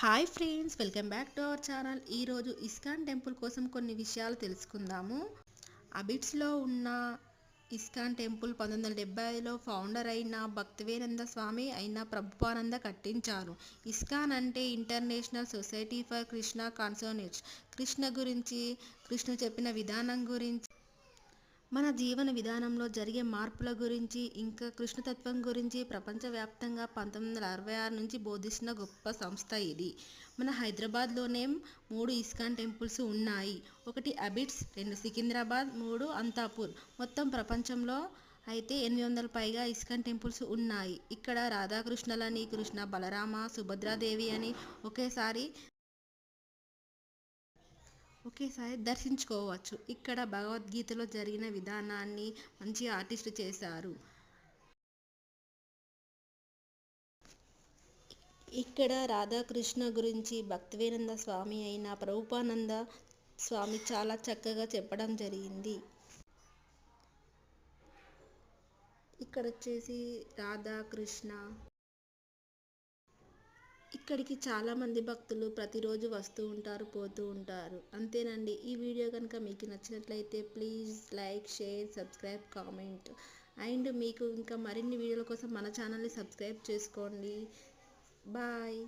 Hi friends, welcome back to our channel. ఈరోజు ISKCON temple కోసం కొన్ని విషయాలు తెలుసుకుందాము. అబిడ్స్లో ఉన్న ఇస్కాన్ టెంపుల్ 1975లో ఫౌండర్ అయిన భక్తివేదాంత స్వామి అయిన ప్రభుపానంద కట్టించారు. ఇస్కాన్ అంటే international society for Krishna consciousness. Krishna చెప్పిన విధానం గురించి, మన జీవన విధానంలో జరిగే మార్పుల గురించి, ఇంకా కృష్ణతత్వం గురించి ప్రపంచవ్యాప్తంగా 1966 నుంచి బోధిస్తున్న గొప్ప సంస్థ ఇది. మన హైదరాబాద్లోనే 3 ఇస్కాన్ టెంపుల్స్ ఉన్నాయి. 1 అబిడ్స్, 2 సికింద్రాబాద్, 3 అంతాపూర్. మొత్తం ప్రపంచంలో అయితే 800 పైగా ఇస్కాన్ టెంపుల్స్ ఉన్నాయి. ఇక్కడ రాధాకృష్ణలని, కృష్ణ బలరామ, సుభద్రాదేవి అని ఒకేసారి దర్శించుకోవచ్చు. ఇక్కడ భగవద్గీతలో జరిగిన విధానాన్ని మంచి ఆర్టిస్ట్ చేశారు. ఇక్కడ రాధాకృష్ణ గురించి భక్తివేదాంత స్వామి అయిన ప్రభుపానంద స్వామి చాలా చక్కగా చెప్పడం జరిగింది. ఇక్కడ వచ్చేసి రాధాకృష్ణ, ఇక్కడికి చాలామంది భక్తులు ప్రతిరోజు వస్తూ ఉంటారు, పోతూ ఉంటారు. అంతేనండి. ఈ వీడియో కనుక మీకు నచ్చినట్లయితే please like, share, subscribe, comment. And మీకు ఇంకా మరిన్ని వీడియోల కోసం మన ఛానల్ని సబ్స్క్రైబ్ చేసుకోండి. బాయ్.